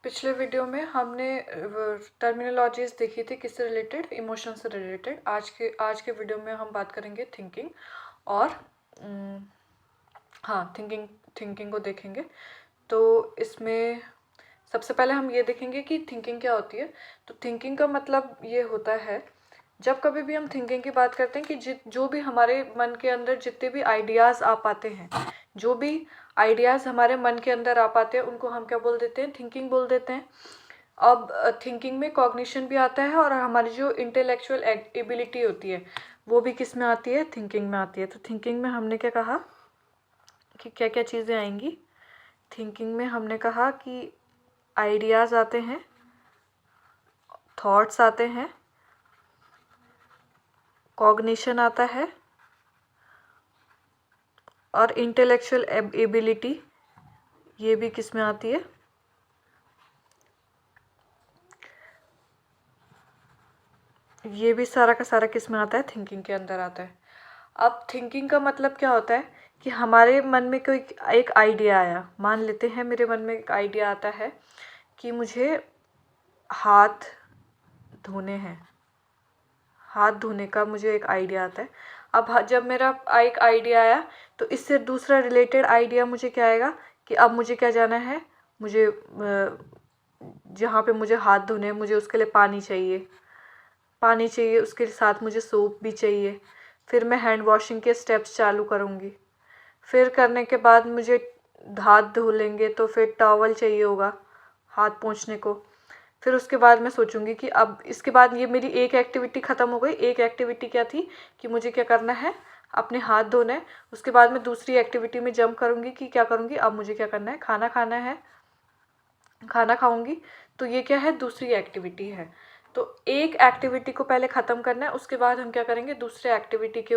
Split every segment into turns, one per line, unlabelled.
पिछले वीडियो में हमने टर्मिनोलॉजीज देखी थी किससे रिलेटेड, इमोशन से रिलेटेड। आज के वीडियो में हम बात करेंगे थिंकिंग और थिंकिंग को देखेंगे। तो इसमें सबसे पहले हम ये देखेंगे कि थिंकिंग क्या होती है। तो थिंकिंग का मतलब ये होता है, जब कभी भी हम थिंकिंग की बात करते हैं कि जो भी हमारे मन के अंदर जितने भी आइडियाज़ आ पाते हैं, जो भी आइडियाज़ हमारे मन के अंदर आ पाते हैं, उनको हम क्या बोल देते हैं, थिंकिंग बोल देते हैं। अब थिंकिंग में कॉग्निशन भी आता है और हमारी जो इंटेलेक्चुअल एबिलिटी होती है वो भी किस में आती है, थिंकिंग में आती है। तो थिंकिंग में हमने क्या कहा कि क्या क्या चीज़ें आएंगी। थिंकिंग में हमने कहा कि आइडियाज़ आते हैं, थॉट्स आते हैं, कॉग्निशन आता है और इंटेलेक्चुअल एबिलिटी ये भी किस में आती है, ये भी सारा का सारा किस में आता है, थिंकिंग के अंदर आता है। अब थिंकिंग का मतलब क्या होता है कि हमारे मन में कोई एक आइडिया आया। मान लेते हैं मेरे मन में एक आइडिया आता है कि मुझे हाथ धोने हैं, हाथ धोने का मुझे एक आइडिया आता है। अब जब मेरा एक आइडिया आया तो इससे दूसरा रिलेटेड आइडिया मुझे क्या आएगा कि अब मुझे क्या जाना है, मुझे जहाँ पे मुझे हाथ धोने हैं मुझे उसके लिए पानी चाहिए, उसके साथ मुझे सोप भी चाहिए। फिर मैं हैंड वॉशिंग के स्टेप्स चालू करूँगी। फिर करने के बाद मुझे हाथ धो लेंगे तो फिर टॉवल चाहिए होगा हाथ पोंछने को। फिर उसके बाद मैं सोचूंगी कि अब इसके बाद ये मेरी एक एक्टिविटी ख़त्म हो गई। एक एक्टिविटी क्या थी कि मुझे क्या करना है, अपने हाथ धोने हैं। उसके बाद मैं दूसरी एक्टिविटी में जंप करूँगी कि क्या करूँगी, अब मुझे क्या करना है, खाना खाना है, खाना खाऊंगी। तो ये क्या है, दूसरी एक्टिविटी है। तो एक एक्टिविटी को पहले ख़त्म करना है, उसके बाद हम क्या करेंगे, दूसरे एक्टिविटी के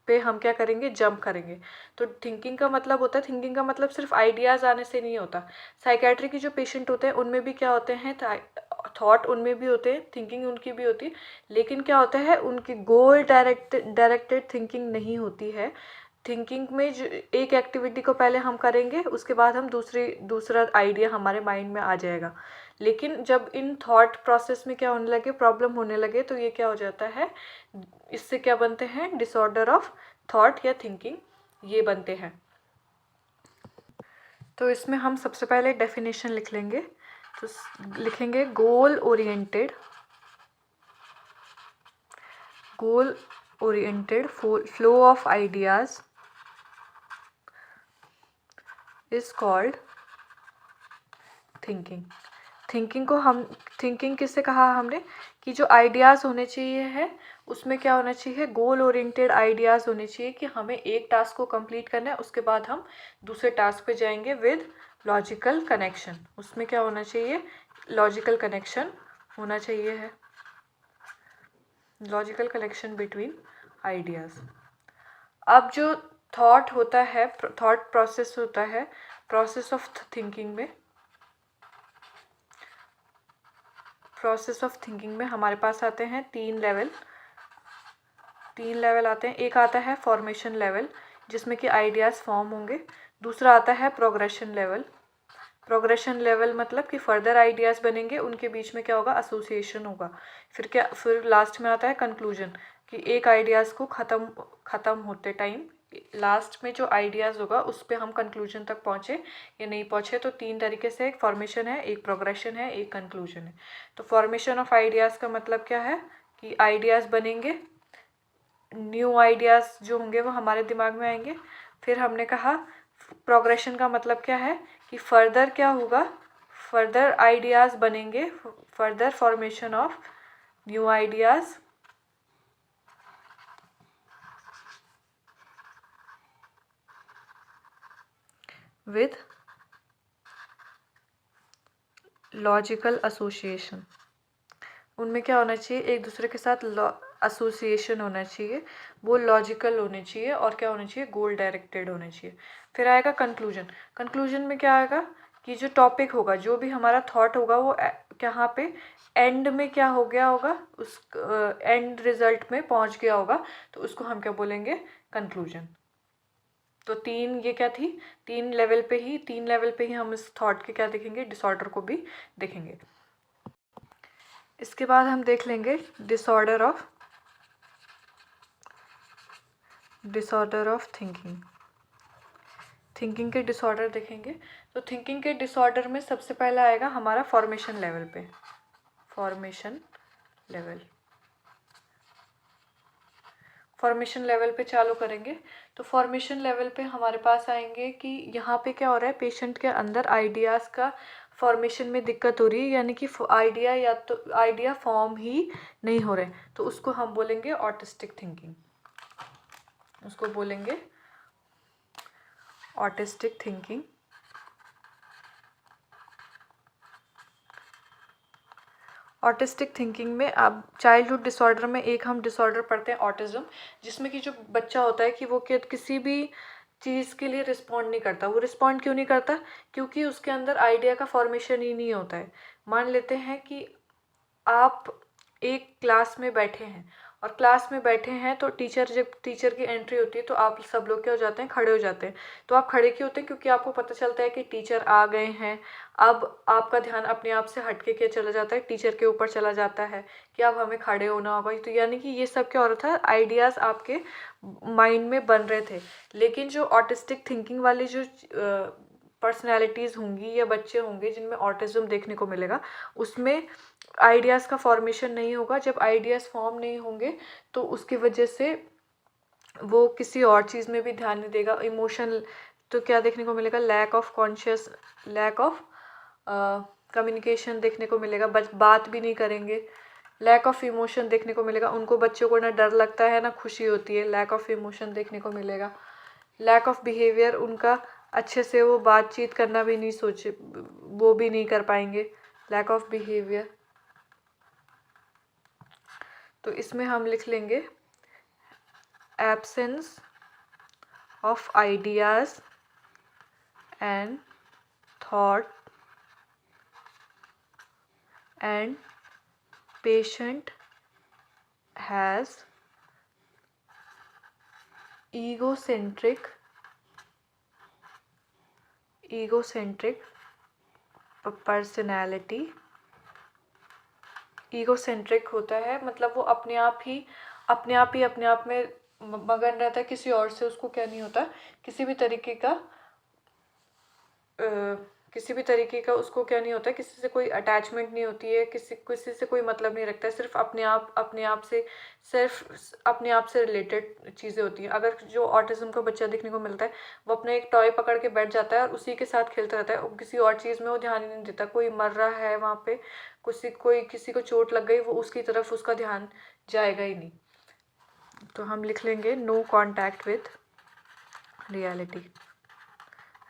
पे हम क्या करेंगे, जंप करेंगे। तो थिंकिंग का मतलब होता है, थिंकिंग का मतलब सिर्फ आइडियाज़ आने से नहीं होता। साइकेट्री के जो पेशेंट होते हैं उनमें भी क्या होते हैं, थॉट उनमें भी होते हैं, थिंकिंग उनकी भी होती है। लेकिन क्या होता है, उनकी गोल डायरेक्टेड थिंकिंग नहीं होती है। थिंकिंग में जो एक एक्टिविटी को पहले हम करेंगे, उसके बाद हम दूसरा आइडिया हमारे माइंड में आ जाएगा। लेकिन जब इन थॉट प्रोसेस में क्या होने लगे, प्रॉब्लम होने लगे, तो ये क्या हो जाता है, इससे क्या बनते हैं, डिसऑर्डर ऑफ थॉट या थिंकिंग ये बनते हैं। तो इसमें हम सबसे पहले डेफिनेशन लिख लेंगे। तो लिखेंगे goal oriented flow of ideas is called thinking. Thinking किससे कहा हमने कि जो आइडियाज़ होने चाहिए है उसमें क्या होना चाहिए, गोल ओरिएंटेड आइडियाज़ होने चाहिए कि हमें एक टास्क को कंप्लीट करना है, उसके बाद हम दूसरे टास्क पे जाएंगे विद लॉजिकल कनेक्शन। उसमें क्या होना चाहिए, लॉजिकल कनेक्शन होना चाहिए है, लॉजिकल कनेक्शन बिटवीन आइडियाज़। अब जो थॉट होता है, थॉट प्रोसेस होता है, प्रोसेस ऑफ थिंकिंग में हमारे पास आते हैं तीन लेवल आते हैं। एक आता है फॉर्मेशन लेवल जिसमें कि आइडियाज़ फॉर्म होंगे। दूसरा आता है प्रोग्रेशन लेवल मतलब कि फर्दर आइडियाज़ बनेंगे, उनके बीच में क्या होगा, एसोसिएशन होगा। फिर लास्ट में आता है कंक्लूजन कि एक आइडियाज़ को ख़त्म होते टाइम लास्ट में जो आइडियाज़ होगा उस पर हम कंक्लूजन तक पहुँचे या नहीं पहुँचे। तो तीन तरीके से, एक फॉर्मेशन है, एक प्रोग्रेशन है, एक कंक्लूजन है। तो फॉर्मेशन ऑफ आइडियाज़ का मतलब क्या है कि आइडियाज़ बनेंगे, न्यू आइडियाज़ जो होंगे वो हमारे दिमाग में आएंगे। फिर हमने कहा प्रोग्रेशन का मतलब क्या है कि फर्दर क्या होगा, फर्दर आइडियाज़ बनेंगे, further formation of new ideas with logical association. उनमें क्या होना चाहिए, एक दूसरे के साथ एसोसिएशन होना चाहिए, वो लॉजिकल होने चाहिए और क्या होना चाहिए, गोल डायरेक्टेड होने चाहिए। फिर आएगा कंक्लूजन में क्या आएगा कि जो टॉपिक होगा, जो भी हमारा थॉट होगा वो यहाँ पे एंड में क्या हो गया होगा, उस एंड रिजल्ट में पहुँच गया होगा, तो उसको हम क्या बोलेंगे, कंक्लूजन। तो तीन ये क्या थी, तीन लेवल पे ही हम इस थॉट के क्या देखेंगे, डिसऑर्डर को भी देखेंगे। इसके बाद हम देख लेंगे डिसऑर्डर ऑफ थिंकिंग के डिसऑर्डर देखेंगे। तो थिंकिंग के डिसऑर्डर में सबसे पहला आएगा हमारा फॉर्मेशन लेवल पे, फॉर्मेशन लेवल पे चालू करेंगे। तो फॉर्मेशन लेवल पे हमारे पास आएंगे कि यहाँ पे क्या हो रहा है, पेशेंट के अंदर आइडियाज़ का फॉर्मेशन में दिक्कत हो रही है, यानी कि आइडिया या तो आइडिया फॉर्म ही नहीं हो रहे, तो उसको हम बोलेंगे ऑटिस्टिक थिंकिंग, उसको बोलेंगे ऑटिस्टिक थिंकिंग। ऑटिस्टिक थिंकिंग में अब चाइल्डहुड डिसऑर्डर में एक हम डिसऑर्डर पढ़ते हैं ऑटिज्म, जिसमें कि जो बच्चा होता है कि वो किसी भी चीज़ के लिए रिस्पॉन्ड नहीं करता। वो रिस्पॉन्ड क्यों नहीं करता, क्योंकि उसके अंदर आइडिया का फॉर्मेशन ही नहीं होता है। मान लेते हैं कि आप एक क्लास में बैठे हैं, और क्लास में बैठे हैं तो जब टीचर की एंट्री होती है तो आप सब लोग क्या हो जाते हैं, खड़े हो जाते हैं। तो आप खड़े क्यों होते हैं, क्योंकि आपको पता चलता है कि टीचर आ गए हैं। अब आपका ध्यान अपने आप से हटके क्या चला जाता है, टीचर के ऊपर चला जाता है कि अब हमें खड़े होना होगा। तो यानी कि ये सब क्या हो रहा था, आइडियाज़ आपके माइंड में बन रहे थे। लेकिन जो ऑटिस्टिक थिंकिंग वाली जो पर्सनैलिटीज़ होंगी या बच्चे होंगे जिनमें ऑटिज्म देखने को मिलेगा, उसमें आइडियाज़ का फॉर्मेशन नहीं होगा। जब आइडियाज़ फॉर्म नहीं होंगे तो उसकी वजह से वो किसी और चीज़ में भी ध्यान नहीं देगा। इमोशन तो क्या देखने को मिलेगा, लैक ऑफ कम्युनिकेशन देखने को मिलेगा, बात भी नहीं करेंगे। लैक ऑफ इमोशन देखने को मिलेगा, उनको बच्चों को ना डर लगता है ना खुशी होती है, लैक ऑफ इमोशन देखने को मिलेगा। लैक ऑफ बिहेवियर, उनका अच्छे से वो बातचीत करना भी नहीं सोचे, वो भी नहीं कर पाएंगे, लैक ऑफ बिहेवियर। तो इसमें हम लिख लेंगे absence of ideas and thought and patient has egocentric personality. Egocentric होता है मतलब वो अपने आप में मगन रहता है, किसी और से उसको क्या नहीं होता, किसी भी तरीके का उसको क्या नहीं होता है, किसी से कोई अटैचमेंट नहीं होती है, किसी से कोई मतलब नहीं रखता है, सिर्फ अपने आप से रिलेटेड चीज़ें होती हैं। अगर जो ऑटिज्म का बच्चा देखने को मिलता है, वो अपना एक टॉय पकड़ के बैठ जाता है और उसी के साथ खेलता रहता है, किसी और चीज़ में वो ध्यान ही नहीं देता। कोई मर रहा है वहाँ पे, किसी को चोट लग गई, वो उसकी तरफ उसका ध्यान जाएगा ही नहीं। तो हम लिख लेंगे नो कॉन्टैक्ट विथ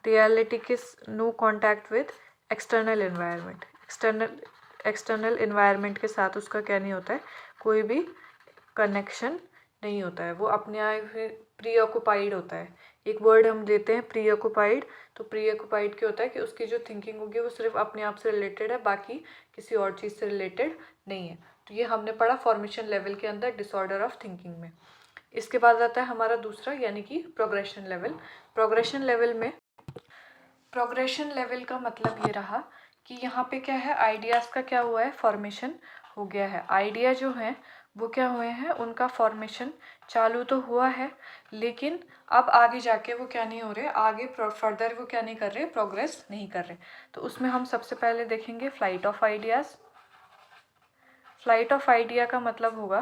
रियलिटी किस, no contact with external environment के साथ उसका क्या नहीं होता है, कोई भी कनेक्शन नहीं होता है। वो अपने आप प्री ऑक्यूपाइड होता है। एक वर्ड हम देते हैं प्री ऑक्यूपाइड। तो प्री ऑक्यूपाइड क्या होता है कि उसकी जो थिंकिंग होगी वो सिर्फ अपने आप से रिलेटेड है, बाकी किसी और चीज़ से रिलेटेड नहीं है। तो ये हमने पढ़ा फॉर्मेशन लेवल के अंदर डिसऑर्डर ऑफ थिंकिंग में। इसके बाद आता है हमारा दूसरा, यानी कि प्रोग्रेशन लेवल। प्रोग्रेशन लेवल का मतलब ये रहा कि यहाँ पे क्या है, आइडियाज़ का क्या हुआ है, फॉर्मेशन हो गया है। आइडिया जो हैं वो क्या हुए हैं, उनका फॉर्मेशन चालू तो हुआ है, लेकिन अब आगे जाके वो क्या नहीं हो रहे, आगे फर्दर वो क्या नहीं कर रहे, प्रोग्रेस नहीं कर रहे। तो उसमें हम सबसे पहले देखेंगे flight of ideas. Flight of idea का मतलब होगा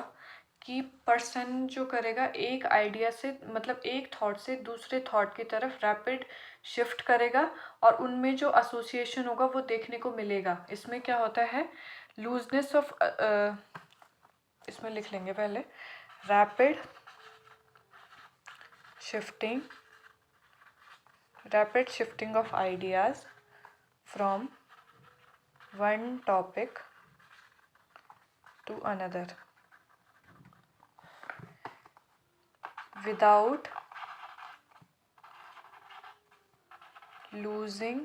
कि पर्सन जो करेगा एक आइडिया से, मतलब एक थॉट से दूसरे थॉट की तरफ रैपिड शिफ्ट करेगा, और उनमें जो एसोसिएशन होगा वो देखने को मिलेगा। इसमें क्या होता है, लूजनेस ऑफ, इसमें लिख लेंगे पहले rapid shifting of ideas from one topic to another without losing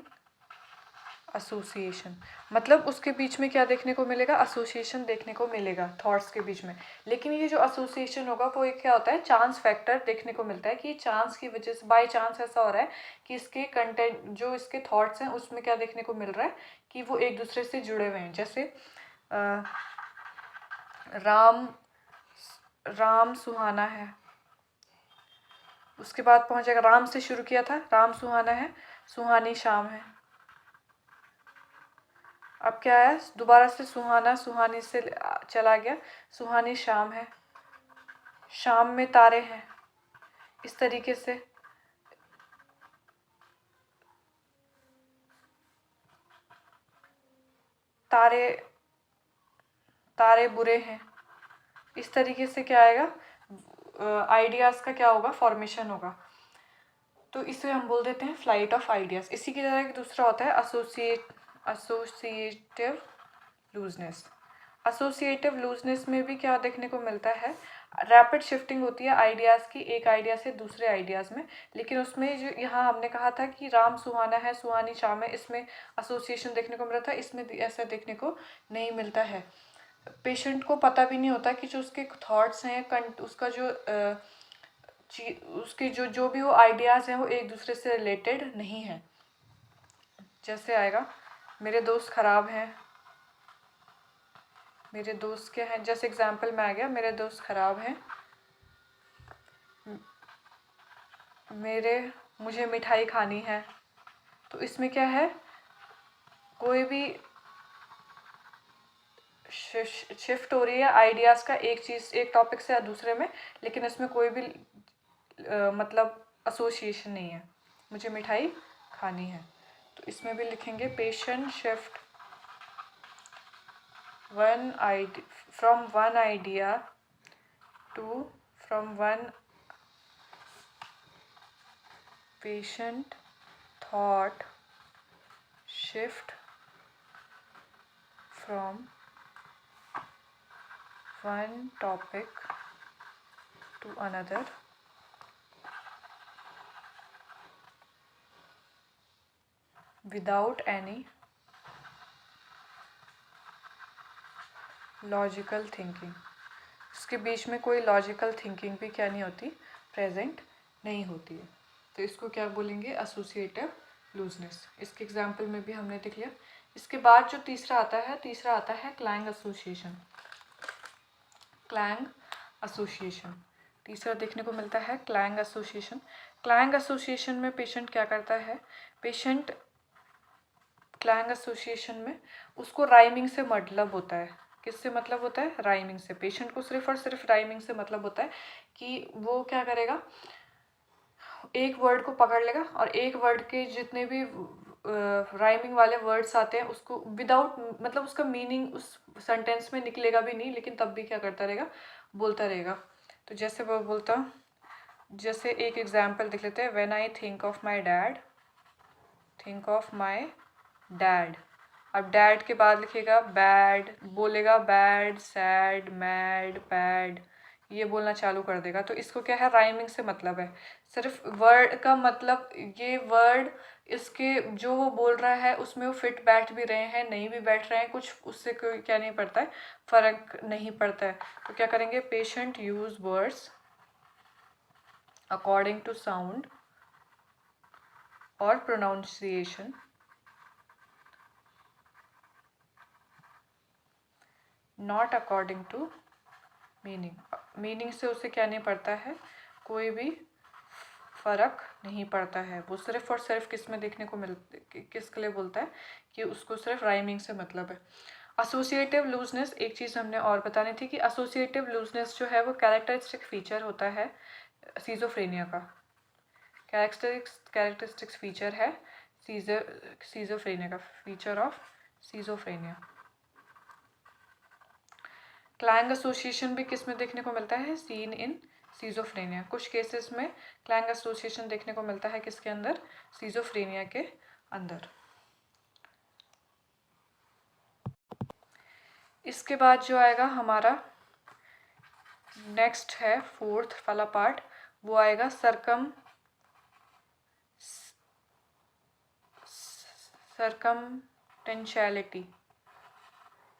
association, मतलब उसके बीच में क्या देखने को मिलेगा, एसोसिएशन देखने को मिलेगा थॉट्स के बीच में। लेकिन ये जो एसोसिएशन होगा वो एक क्या होता है, चांस फैक्टर देखने को मिलता है कि चांस की वजह से, बाय चांस ऐसा हो रहा है कि इसके कंटेंट, जो इसके थॉट्स हैं उसमें क्या देखने को मिल रहा है कि वो एक दूसरे से जुड़े हुए हैं। जैसे राम सुहाना है, उसके बाद पहुंचेगा, राम से शुरू किया था, राम सुहाना है, सुहानी शाम है। अब क्या है, दोबारा से सुहाना सुहानी से चला गया, सुहानी शाम है, शाम में तारे हैं। इस तरीके से तारे तारे बुरे हैं। इस तरीके से क्या आएगा, आइडियाज़ का क्या होगा, फॉर्मेशन होगा। तो इसे हम बोल देते हैं फ्लाइट ऑफ आइडियाज़। इसी की तरह एक दूसरा होता है एसोसिएटिव लूजनेस। एसोसिएटिव लूजनेस में भी क्या देखने को मिलता है, रैपिड शिफ्टिंग होती है आइडियाज़ की, एक आइडिया से दूसरे आइडियाज़ में। लेकिन उसमें जो यहाँ हमने कहा था कि राम सुहाना है, सुहानी शाम है, इसमें एसोसिएशन देखने को मिला था, इसमें ऐसा देखने को नहीं मिलता है। पेशेंट को पता भी नहीं होता कि जो उसके थॉट्स हैं, उसका जो उसके जो भी वो आइडियाज़ हैं वो एक दूसरे से रिलेटेड नहीं है। जैसे आएगा, मेरे दोस्त ख़राब हैं, मेरे दोस्त क्या हैं, जैसे एग्जांपल में आ गया, मेरे दोस्त ख़राब हैं, मुझे मिठाई खानी है। तो इसमें क्या है, कोई भी शिफ्ट हो रही है आइडियाज़ का, एक चीज़, एक टॉपिक से दूसरे में, लेकिन इसमें कोई भी मतलब एसोसिएशन नहीं है, मुझे मिठाई खानी है। तो इसमें भी लिखेंगे patient shift from one idea to patient thought shift from one topic to another without any logical thinking. इसके बीच में कोई लॉजिकल थिंकिंग भी क्या नहीं होती, प्रेजेंट नहीं होती है। तो इसको क्या बोलेंगे, एसोसिएटिव लूजनेस। इसके एग्जाम्पल में भी हमने देख लिया। इसके बाद जो तीसरा आता है क्लैंग एसोसिएशन। क्लैंग एसोसिएशन तीसरा देखने को मिलता है, क्लैंग एसोसिएशन। क्लैंग एसोसिएशन में पेशेंट क्या करता है, पेशेंट क्लैंग एसोसिएशन में उसको राइमिंग से मतलब होता है। किससे मतलब होता है, राइमिंग से। पेशेंट को सिर्फ और सिर्फ राइमिंग से मतलब होता है कि वो क्या करेगा, एक वर्ड को पकड़ लेगा और एक वर्ड के जितने भी राइमिंग वाले वर्ड्स आते हैं उसको विदाउट, मतलब उसका मीनिंग उस सेंटेंस में निकलेगा भी नहीं, लेकिन तब भी क्या करता रहेगा, बोलता रहेगा। तो जैसे वो बोलता, जैसे एक एग्जाम्पल देख लेते हैं, when I think of my dad, think of my dad. अब डैड के बाद लिखेगा बैड, बोलेगा बैड, सैड, मैड, बैड, ये बोलना चालू कर देगा। तो इसको क्या है, राइमिंग से मतलब है। सिर्फ वर्ड का मतलब, ये वर्ड इसके जो वो बोल रहा है उसमें वो फिट बैठ भी रहे हैं, नहीं भी बैठ रहे हैं, कुछ उससे कोई क्या नहीं पड़ता है, फर्क नहीं पड़ता है। तो क्या करेंगे, patient use words according to sound और pronunciation, not according to meaning. Meaning से उसे क्या नहीं पड़ता है, कोई भी फ़र्क नहीं पड़ता है। वो सिर्फ और सिर्फ किस में देखने को किसके लिए बोलता है कि उसको सिर्फ राइमिंग से मतलब है। एसोसिएटिव लूजनेस, एक चीज़ हमने और बतानी थी कि एसोसिएटिव लूजनेस जो है वो कैरेक्टरिस्टिक फीचर होता है सीजोफ्रेनिया का। कैरेक्टरिस्टिक्स फीचर है सीजोफ्रेनिया का, feature of schizophrenia. Clang association भी किस में देखने को मिलता है, सीन इन सीजोफ्रेनिया। कुछ केसेस में क्लैंग एसोसिएशन देखने को मिलता है किसके अंदर, सीजोफ्रेनिया के अंदर। इसके बाद जो आएगा हमारा नेक्स्ट है, फोर्थ वाला पार्ट, वो आएगा सरकम सर्कमटेंशियलिटी।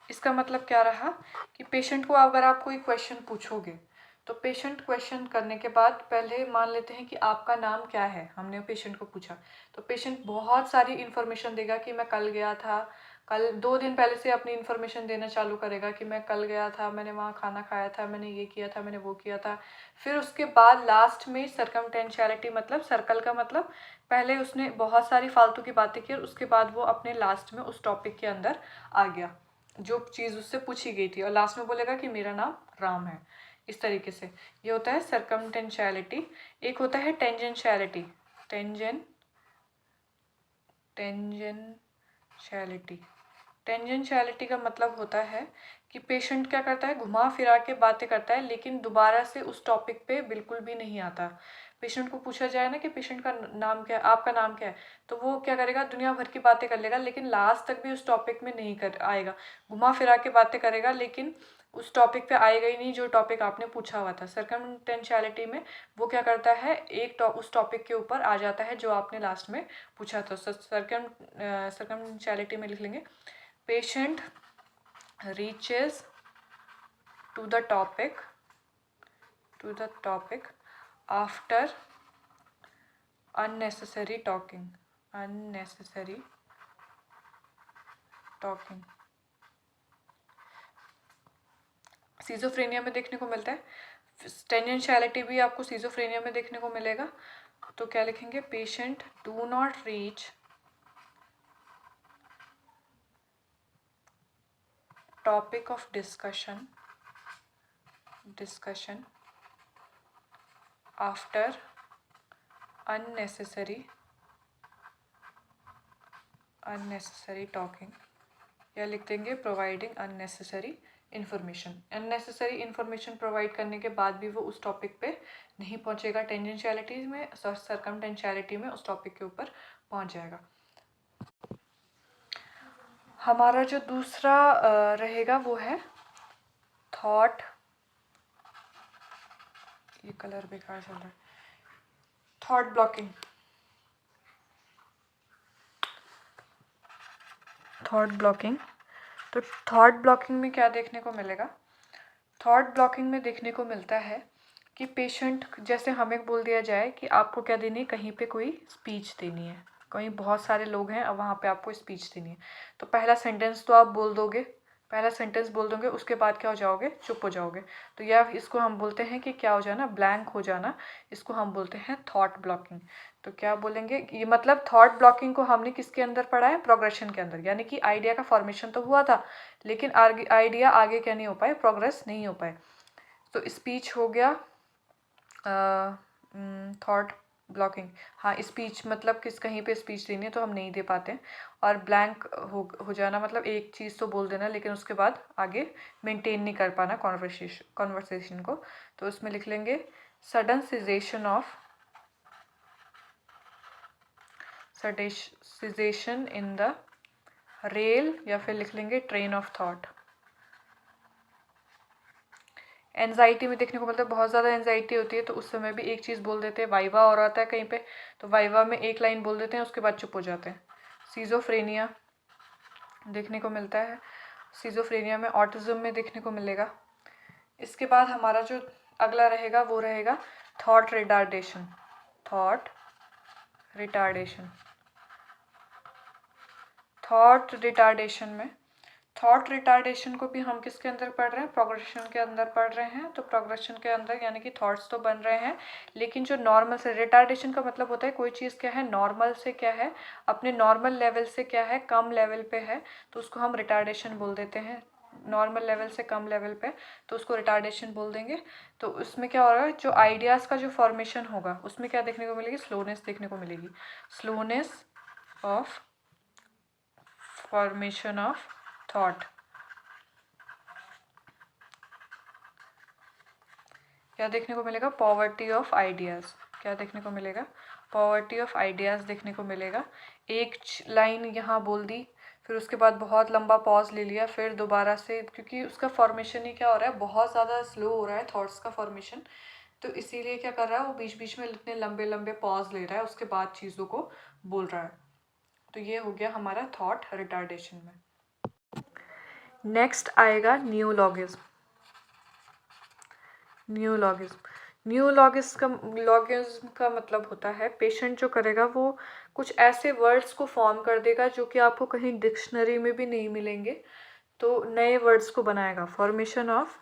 इसका मतलब क्या रहा कि पेशेंट को अगर आप कोई क्वेश्चन पूछोगे तो पेशेंट क्वेश्चन करने के बाद पहले मान लेते हैं कि आपका नाम क्या है, हमने पेशेंट को पूछा तो पेशेंट बहुत सारी इन्फॉर्मेशन देगा कि मैं कल गया था, कल 2 दिन पहले से अपनी इन्फॉर्मेशन देना चालू करेगा कि मैं कल गया था, मैंने वहाँ खाना खाया था, मैंने ये किया था, मैंने वो किया था। फिर उसके बाद लास्ट में सर्कमटेंशियलिटी मतलब सर्कल का मतलब पहले उसने बहुत सारी फालतू की बातें की और उसके बाद वो अपने लास्ट में उस टॉपिक के अंदर आ गया जो चीज़ उससे पूछी गई थी और लास्ट में बोलेगा कि मेरा नाम राम है। इस तरीके से ये होता है सर्कमटेंशियलिटी। एक होता है टेंजेंशियलिटी। टेंजेंशियलिटी टेंजेंशियलिटी का मतलब होता है कि पेशेंट क्या करता है, घुमा फिरा के बातें करता है लेकिन दोबारा से उस टॉपिक पे बिल्कुल भी नहीं आता। पेशेंट को पूछा जाए ना कि पेशेंट का नाम क्या है, आपका नाम क्या है, तो वो क्या करेगा, दुनिया भर की बातें कर लेगा लेकिन लास्ट तक भी उस टॉपिक में नहीं कर आएगा। घुमा फिरा के बातें करेगा लेकिन उस टॉपिक पे आएगा ही नहीं जो टॉपिक आपने पूछा हुआ था। सर्कमटेंशियलिटी में वो क्या करता है, उस टॉपिक के ऊपर आ जाता है जो आपने लास्ट में पूछा था। सर्कमटेंशियलिटी में लिख लेंगे patient reaches to the topic after unnecessary talking schizophrenia में देखने को मिलता है। टेंजेंशियलिटी भी आपको सिजोफ्रेनिया में देखने को मिलेगा। तो क्या लिखेंगे, patient do not reach topic of discussion after unnecessary talking, या लिख देंगे प्रोवाइडिंग अननेसेसरी इन्फॉर्मेशन प्रोवाइड करने के बाद भी वो उस टॉपिक पे नहीं पहुंचेगा। टेंजेंशियलिटी में, सर्कमटेंशियलिटी में उस टॉपिक के ऊपर पहुंच जाएगा। हमारा जो दूसरा रहेगा वो है थॉट, ये कलर बेकार चल रहा है, थॉट ब्लॉकिंग। तो थॉट ब्लॉकिंग में क्या देखने को मिलेगा, थॉट ब्लॉकिंग में देखने को मिलता है कि पेशेंट, जैसे हमें बोल दिया जाए कि आपको क्या देनी है, कहीं पे कोई स्पीच देनी है, कहीं बहुत सारे लोग हैं और वहाँ पे आपको स्पीच देनी है। तो पहला सेंटेंस तो आप बोल दोगे, उसके बाद क्या हो जाओगे, चुप हो जाओगे। तो या इसको हम बोलते हैं कि क्या हो जाना, ब्लैंक हो जाना, इसको हम बोलते हैं थॉट ब्लॉकिंग। तो क्या बोलेंगे, ये मतलब थॉट ब्लॉकिंग को हमने किसके अंदर पढ़ा है, प्रोग्रेशन के अंदर, यानी कि आइडिया का फॉर्मेशन तो हुआ था लेकिन आइडिया आगे क्या नहीं हो पाए, प्रोग्रेस नहीं हो पाए। तो स्पीच हो गया, थॉट ब्लॉकिंग, हाँ स्पीच मतलब कहीं पे स्पीच देनी है तो हम नहीं दे पाते हैं। और ब्लैंक हो जाना मतलब एक चीज़ तो बोल देना लेकिन उसके बाद आगे मेंटेन नहीं कर पाना कॉन्वर्सेशन को। तो उसमें लिख लेंगे sudden caseation in the rail, या फिर लिख लेंगे ट्रेन ऑफ थॉट। एनजाइटी में देखने को मिलता है, बहुत ज़्यादा एनजाइटी होती है तो उस समय भी एक चीज़ बोल देते हैं, वाइवा और आता है कहीं पे तो वाइवा में एक लाइन बोल देते हैं उसके बाद चुप हो जाते हैं। सीजोफ्रेनिया देखने को मिलता है, सीजोफ्रेनिया में, ऑटिज्म में देखने को मिलेगा। इसके बाद हमारा जो अगला रहेगा वो रहेगा थॉट रिटार्डेशन। थॉट रिटार्डेशन को भी हम किसके अंदर पढ़ रहे हैं, प्रोग्रेशन के अंदर पढ़ रहे हैं। तो प्रोग्रेशन के अंदर यानी कि थॉट्स तो बन रहे हैं लेकिन जो नॉर्मल से, रिटार्डेशन का मतलब होता है कोई चीज़ क्या है, नॉर्मल से क्या है, अपने नॉर्मल लेवल से क्या है, कम लेवल पे है तो उसको हम रिटार्डेशन बोल देते हैं। नॉर्मल लेवल से कम लेवल पे तो उसको रिटार्डेशन बोल देंगे। तो उसमें क्या होगा, जो आइडियाज़ का जो फॉर्मेशन होगा उसमें क्या देखने को मिलेगी, स्लोनेस देखने को मिलेगी, slowness of formation of thought. क्या देखने को मिलेगा, पॉवर्टी ऑफ आइडियाज़। क्या देखने को मिलेगा, पॉवर्टी ऑफ आइडियाज़ देखने को मिलेगा। एक लाइन यहाँ बोल दी फिर उसके बाद बहुत लंबा पॉज ले लिया फिर दोबारा से, क्योंकि उसका फॉर्मेशन ही क्या हो रहा है, बहुत ज़्यादा स्लो हो रहा है थॉट्स का फॉर्मेशन, तो इसीलिए क्या कर रहा है वो बीच बीच में इतने लंबे लंबे पॉज ले रहा है उसके बाद चीज़ों को बोल रहा है। तो ये हो गया हमारा थॉट रिटार्डेशन में। नेक्स्ट आएगा न्यूलॉगिज्म। न्यूलॉगिज्म का मतलब होता है पेशेंट जो करेगा वो कुछ ऐसे वर्ड्स को फॉर्म कर देगा जो कि आपको कहीं डिक्शनरी में भी नहीं मिलेंगे, तो नए वर्ड्स को बनाएगा। Formation of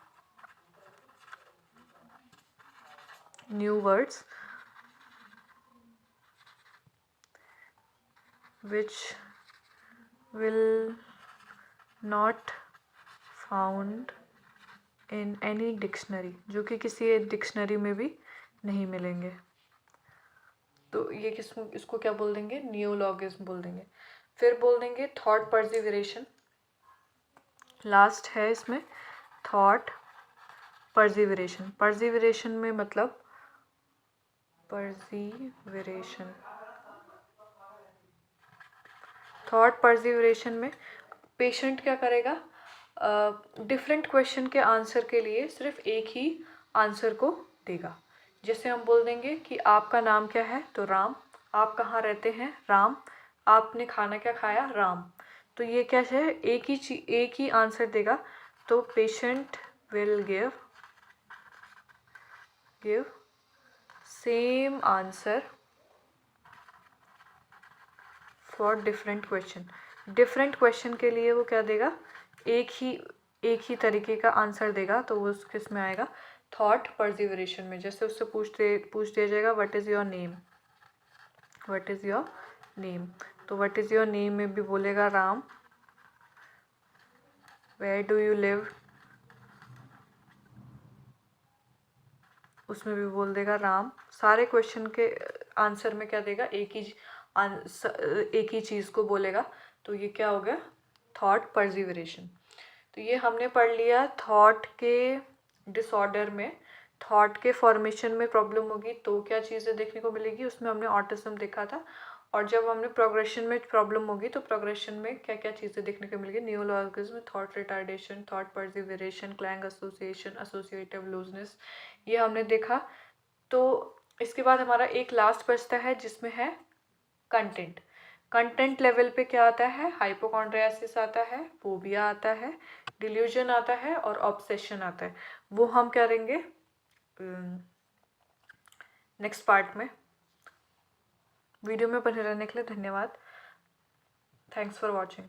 new words which will not found in any dictionary, जो कि किसी डिक्शनरी में भी नहीं मिलेंगे। तो ये इसको क्या बोल देंगे? न्यूलॉगिज्म बोल देंगे। फिर बोल देंगे थॉट परसिवरेशन। लास्ट है इसमें थॉट परसिवरेशन। परसिवरेशन में मतलब थॉट परसिवरेशन में पेशेंट क्या करेगा? डिफरेंट क्वेश्चन के आंसर के लिए सिर्फ एक ही आंसर को देगा। जैसे हम बोल देंगे कि आपका नाम क्या है? तो राम। आप कहाँ रहते हैं? राम। आपने खाना क्या खाया? राम। तो ये क्या है? एक ही आंसर देगा। तो patient will give same answer for different question. Different question के लिए वो क्या देगा? एक ही तरीके का आंसर देगा। तो वो किस में आएगा? थॉट परसिवरेशन में। जैसे उससे पूछ दिया जाएगा what is your name, what is your name, तो व्हाट इज़ योर नेम में भी बोलेगा Ram. Where do you live, उसमें भी बोल देगा राम। सारे क्वेश्चन के आंसर में क्या देगा? एक ही चीज़ को बोलेगा। तो ये क्या हो गया? थॉट परसिवरेशन। तो ये हमने पढ़ लिया थॉट के डिसऑर्डर में। थॉट के फॉर्मेशन में प्रॉब्लम होगी तो क्या चीज़ें देखने को मिलेगी, उसमें हमने ऑटिज्म देखा था। और जब हमने प्रोग्रेशन में प्रॉब्लम होगी तो प्रोग्रेशन में क्या क्या चीज़ें देखने को मिलेगी? Neologism, thought retardation, thought perseveration, clang association, associative looseness, ये हमने देखा। तो इसके बाद हमारा एक लास्ट बचता है जिसमें है कंटेंट। कंटेंट लेवल पे क्या आता है? हाइपोकॉन्ड्रियासिस आता है, फोबिया आता है, डिल्यूजन आता है और ऑब्सेशन आता है। वो हम करेंगे नेक्स्ट पार्ट में। वीडियो में बने रहने के लिए धन्यवाद। Thanks for watching.